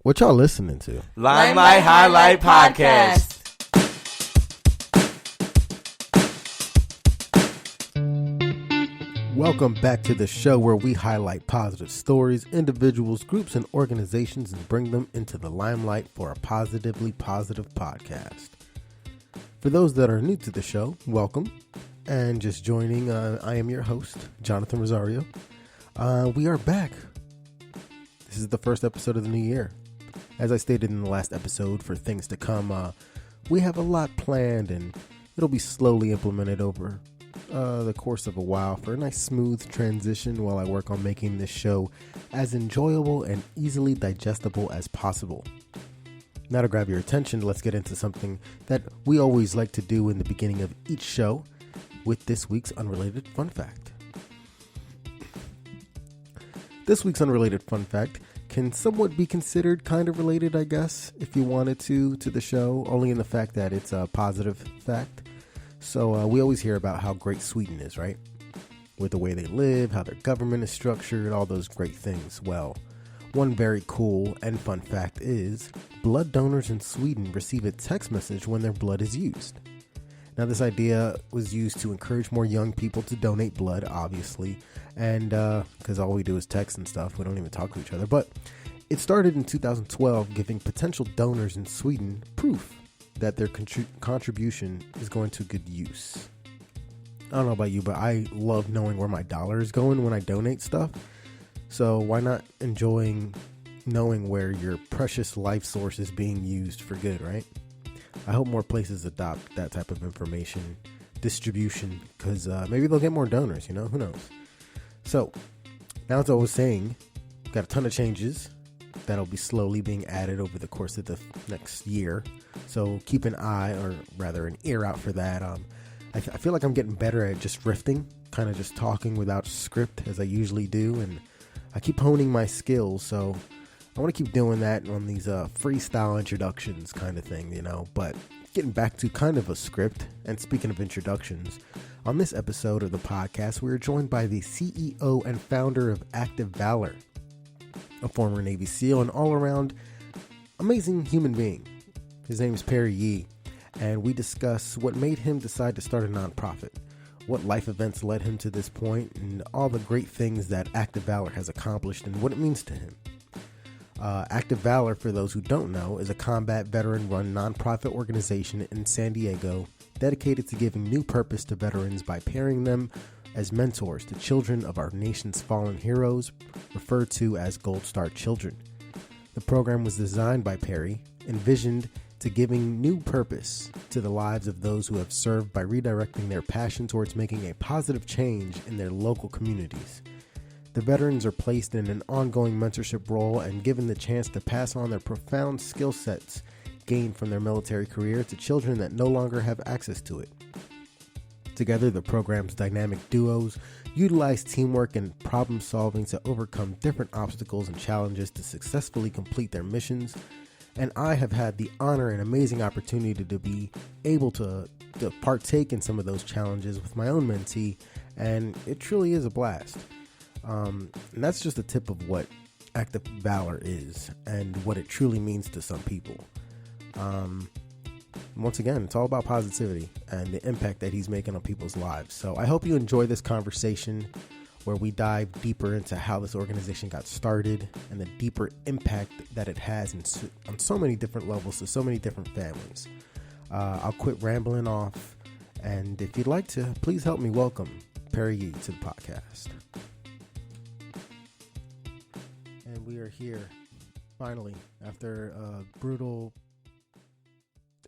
What y'all listening to? Limelight Highlight Podcast. Welcome back to the show where we highlight positive stories, individuals, groups, and organizations and bring them into the limelight for a positively positive podcast. For those that are new to the show, welcome. And just joining, I am your host, Jonathan Rosario. We are back. This is the first episode of the new year. As I stated in the last episode, for things to come, we have a lot planned and it'll be slowly implemented over the course of a while for a nice smooth transition while I work on making this show as enjoyable and easily digestible as possible. Now to grab your attention, let's get into something that we always like to do in the beginning of each show with this week's unrelated fun fact. This week's unrelated fun fact can somewhat be considered kind of related, I guess, if you wanted to the show, only in the fact that it's a positive fact. So we always hear about how great Sweden is, right? With the way they live, how their government is structured, all those great things. Well, one very cool and fun fact is blood donors in Sweden receive a text message when their blood is used. Now, this idea was used to encourage more young people to donate blood, obviously, and because all we do is text and stuff, we don't even talk to each other. But it started in 2012, giving potential donors in Sweden proof that their contribution is going to good use. I don't know about you, but I love knowing where my dollar is going when I donate stuff. So why not enjoying knowing where your precious life source is being used for good, right? I hope more places adopt that type of information distribution because maybe they'll get more donors, who knows? So now, as I was saying, got a ton of changes that'll be slowly being added over the course of the next year. So keep an eye, or rather an ear out for that. I feel like I'm getting better at just riffing, kind of just talking without script as I usually do. And I keep honing my skills. So I want to keep doing that on these freestyle introductions kind of thing, but getting back to kind of a script. And speaking of introductions, on this episode of the podcast, we're joined by the CEO and founder of Active Valor, a former Navy SEAL and all-around amazing human being. His name is Perry Yee, and we discuss what made him decide to start a nonprofit, what life events led him to this point, and all the great things that Active Valor has accomplished and what it means to him. Active Valor, for those who don't know, is a combat veteran-run nonprofit organization in San Diego dedicated to giving new purpose to veterans by pairing them as mentors to children of our nation's fallen heroes, referred to as Gold Star children. The program was designed by Perry, envisioned to giving new purpose to the lives of those who have served by redirecting their passion towards making a positive change in their local communities. The veterans are placed in an ongoing mentorship role and given the chance to pass on their profound skill sets gained from their military career to children that no longer have access to it. Together, the program's dynamic duos utilize teamwork and problem solving to overcome different obstacles and challenges to successfully complete their missions. And I have had the honor and amazing opportunity to be able to partake in some of those challenges with my own mentee, and it truly is a blast. And that's just the tip of what Active Valor is and what it truly means to some people. Once again, it's all about positivity and the impact that he's making on people's lives. So I hope you enjoy this conversation where we dive deeper into how this organization got started and the deeper impact that it has on so many different levels to so many different families. I'll quit rambling off, and if you'd like to, please help me welcome Perry Yee to the podcast. And we are here, finally, after a brutal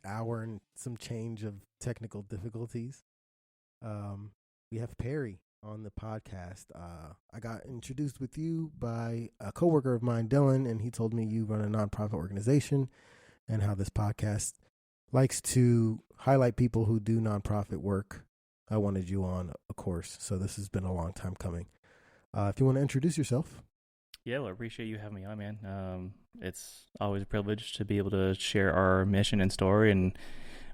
hour and some change of technical difficulties. We have Perry on the podcast. I got introduced with you by a coworker of mine, Dylan, and he told me you run a nonprofit organization and how this podcast likes to highlight people who do nonprofit work. I wanted you on, of course, so this has been a long time coming. If you want to introduce yourself. Yeah, well, I appreciate you having me on, man. It's always a privilege to be able to share our mission and story, and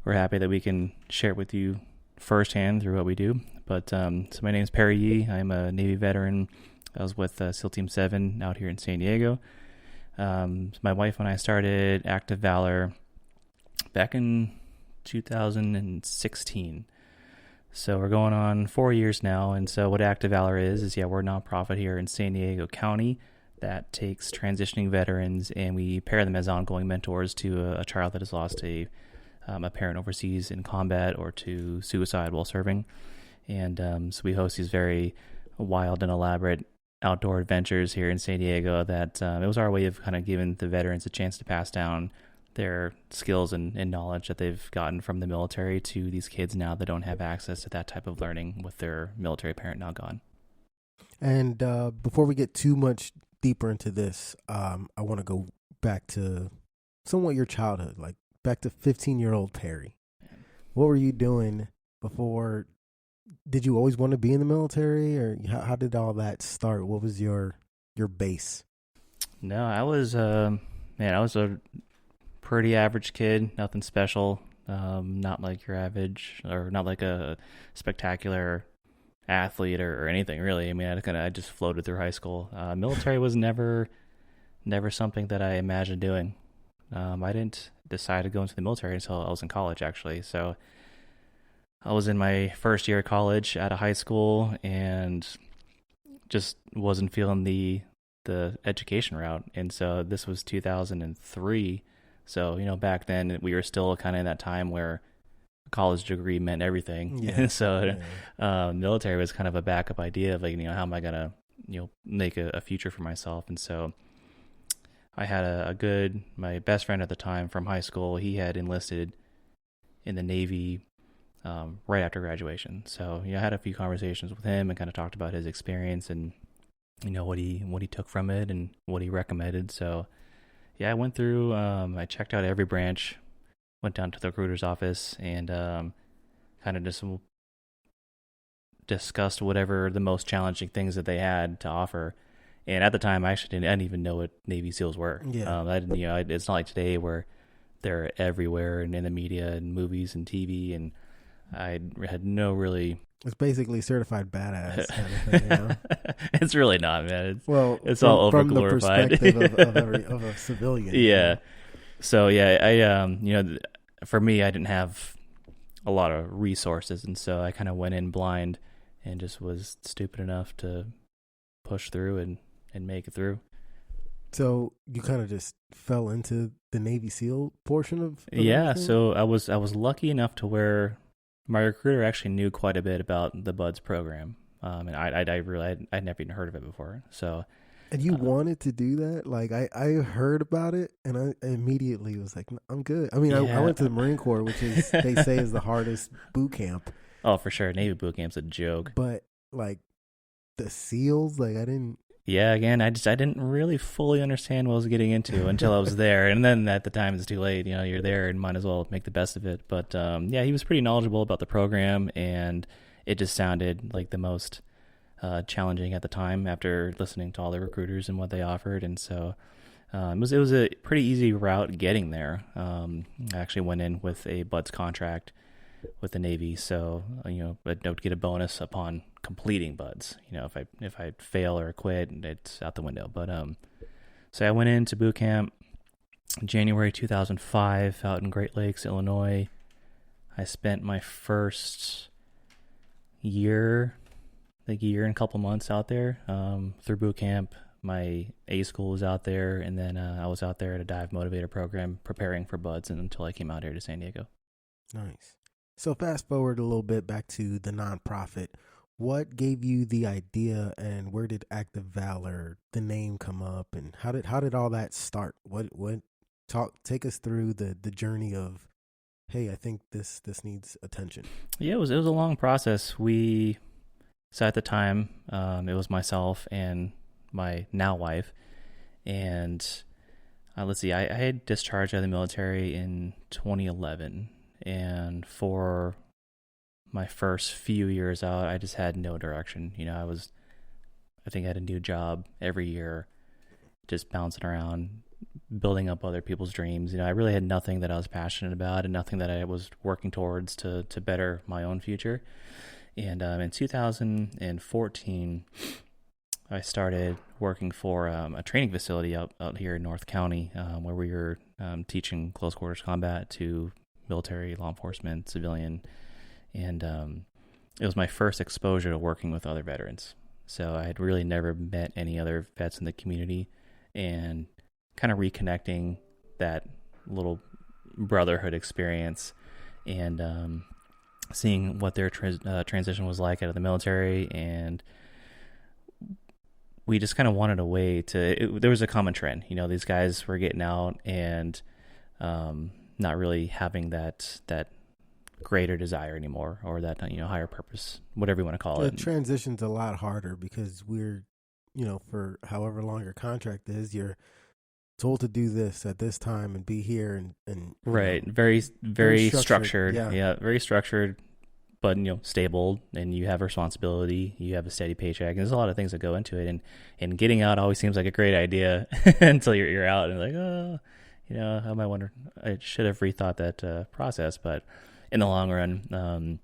we're happy that we can share it with you firsthand through what we do. But so my name is Perry Yee. I'm a Navy veteran. I was with SEAL Team 7 out here in San Diego. My wife and I started Active Valor back in 2016. So we're going on 4 years now. And so what Active Valor is we're a nonprofit here in San Diego County that takes transitioning veterans and we pair them as ongoing mentors to a child that has lost a parent overseas in combat or to suicide while serving. And so we host these very wild and elaborate outdoor adventures here in San Diego that it was our way of kind of giving the veterans a chance to pass down their skills and knowledge that they've gotten from the military to these kids now that don't have access to that type of learning with their military parent now gone. And before we get too much deeper into this, I want to go back to somewhat your childhood, like back to 15-year-old Perry. What were you doing before? Did you always want to be in the military, or how did all that start? What was your base? No, I was I was a pretty average kid, nothing special, not like your average, or not like a spectacular athlete or anything really. I mean, I just floated through high school. Military was never something that I imagined doing. I didn't decide to go into the military until I was in college, actually. So I was in my first year of college out of high school and just wasn't feeling the education route. And so this was 2003. So, back then we were still kind of in that time where a college degree meant everything. Yeah. So military was kind of a backup idea of like, how am I going to, make a future for myself? And so I had my best friend at the time from high school, he had enlisted in the Navy right after graduation. So, I had a few conversations with him and kind of talked about his experience and, what he took from it and what he recommended. So, I went through, I checked out every branch, went down to the recruiter's office and kind of just discussed whatever the most challenging things that they had to offer. And at the time, I didn't even know what Navy SEALs were. Yeah. It's not like today where they're everywhere and in the media and movies and TV. And I had no really. It's basically certified badass kind of thing, It's really not, man. It's from, all over from glorified. the perspective of a civilian. Yeah. So I for me, I didn't have a lot of resources, and so I kind of went in blind and just was stupid enough to push through and make it through. So you kind of just fell into the Navy SEAL portion of yeah. everything? So I was lucky enough to where my recruiter actually knew quite a bit about the BUDS program, and I'd never even heard of it before. So, and you wanted to do that? Like I heard about it, and I immediately was like, I'm good. I mean, I went to the Marine Corps, which is they say is the hardest boot camp. Oh, for sure, Navy boot camp's a joke. But like the SEALs, like I didn't. Yeah, again, I didn't really fully understand what I was getting into until I was there. And then at the time, it's too late. You're there and might as well make the best of it. But he was pretty knowledgeable about the program, and it just sounded like the most challenging at the time after listening to all the recruiters and what they offered. And so it was a pretty easy route getting there. I actually went in with a BUDS contract with the Navy, so I would get a bonus upon completing BUDS. If I fail or quit, it's out the window. But so I went into boot camp January 2005 out in Great Lakes, Illinois. I spent my first year and a couple months out there through boot camp. My A school was out there, and then I was out there at a dive motivator program preparing for BUDS until I came out here to San Diego. Nice. So fast forward a little bit back to the nonprofit. What gave you the idea, and where did Active Valor, the name, come up, and how did all that start? Take us through the journey of, hey, I think this needs attention. Yeah, it was a long process. So at the time, it was myself and my now wife, and let's see, I had discharged out of the military in 2011. And for my first few years out, I just had no direction. I think I had a new job every year, just bouncing around, building up other people's dreams. I really had nothing that I was passionate about and nothing that I was working towards to better my own future. And in 2014, I started working for a training facility out here in North County, where we were teaching close quarters combat to military, law enforcement, civilian, and it was my first exposure to working with other veterans. So I had really never met any other vets in the community, and kind of reconnecting that little brotherhood experience, and seeing what their transition was like out of the military. And we just kind of wanted a way there was a common trend. These guys were getting out and not really having that greater desire anymore, or that higher purpose, whatever you want to call it. The transition's a lot harder because we're, for however long your contract is, you're told to do this at this time and be here and right. Very structured. Yeah, very structured, but stable, and you have responsibility, you have a steady paycheck, and there's a lot of things that go into it, and getting out always seems like a great idea until you're out and I might wonder, I should have rethought that process. But in the long run,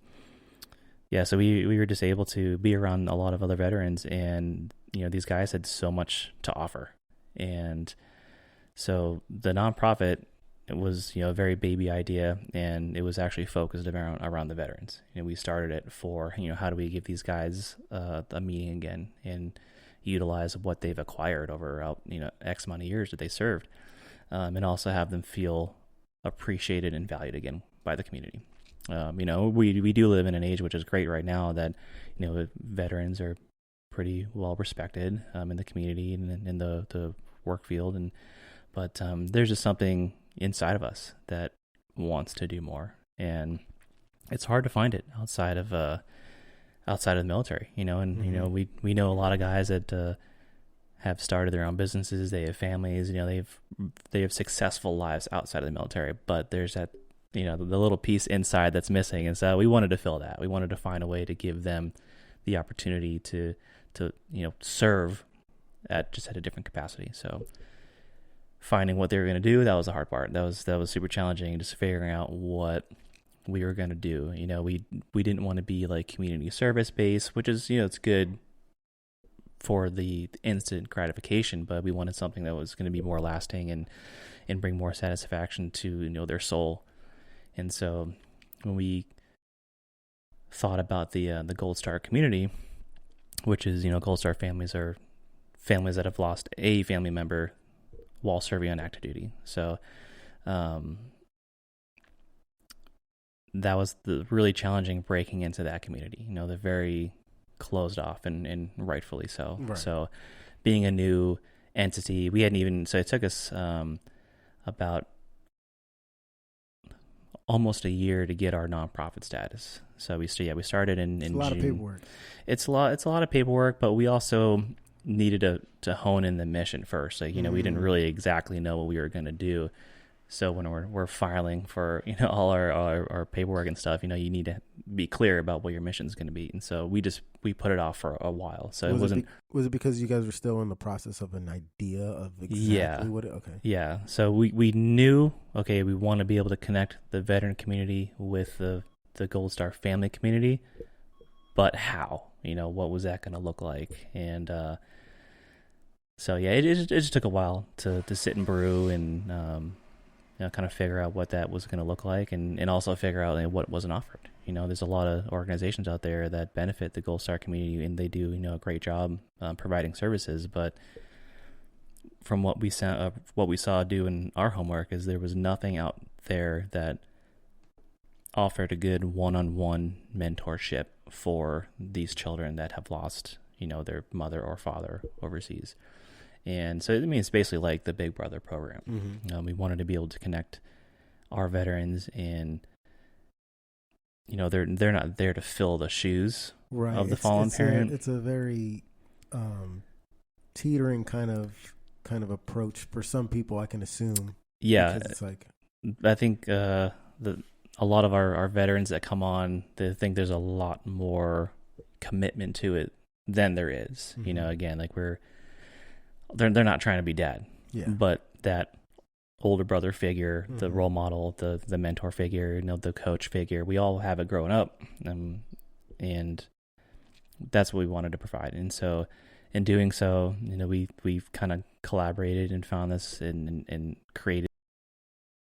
so we were just able to be around a lot of other veterans, and these guys had so much to offer. And so the nonprofit, it was a very baby idea, and it was actually focused around the veterans. We started it for how do we give these guys a meeting again and utilize what they've acquired over X amount of years that they served, and also have them feel appreciated and valued again by the community. We do live in an age which is great right now, that veterans are pretty well respected in the community and in the work field, but there's just something inside of us that wants to do more, and it's hard to find it outside of the military. We know a lot of guys that have started their own businesses, they have families, they have successful lives outside of the military, but there's that the little piece inside that's missing. And so we wanted to fill that. We wanted to find a way to give them the opportunity to serve at a different capacity. So finding what they were going to do, that was the hard part. That was super challenging, just figuring out what we were going to do. We didn't want to be like community service based, which is, it's good for the instant gratification, but we wanted something that was going to be more lasting and bring more satisfaction to their soul. And so when we thought about the Gold Star community, which is, Gold Star families are families that have lost a family member while serving on active duty. So that was the really challenging breaking into that community. They're very closed off, and rightfully so. Right. So being a new entity, we hadn't even, so it took us about almost a year to get our nonprofit status. So we started in June. It's a lot of paperwork. It's a lot of paperwork, but we also needed to hone in the mission first. We didn't really exactly know what we were going to do. So when we're filing for all our paperwork and stuff, you need to be clear about what your mission is going to be. And so we put it off for a while. So it wasn't. Was it because you guys were still in the process of an idea of exactly what it? Okay. Yeah. So we knew, okay, we want to be able to connect the veteran community with the Gold Star family community, but how? What was that going to look like? And so yeah, it just took a while to sit and brew and kind of figure out what that was going to look like, and also figure out what wasn't offered. There's a lot of organizations out there that benefit the Gold Star community, and they do a great job providing services. But from what we saw doing our homework, is there was nothing out there that offered a good one-on-one mentorship for these children that have lost their mother or father overseas. And so, it's basically like the Big Brother program. Mm-hmm. We wanted to be able to connect our veterans, and they're not there to fill the shoes of the fallen parent. It's a very teetering kind of approach for some people, I can assume. Yeah, because it's like, I think a lot of our veterans that come on, they think there's a lot more commitment to it than there is. Mm-hmm. Again, like they're not trying to be dad, but that older brother figure, the role model, the mentor figure, the coach figure, we all have it growing up, and that's what we wanted to provide. And so in doing so, we've kind of collaborated and found this and created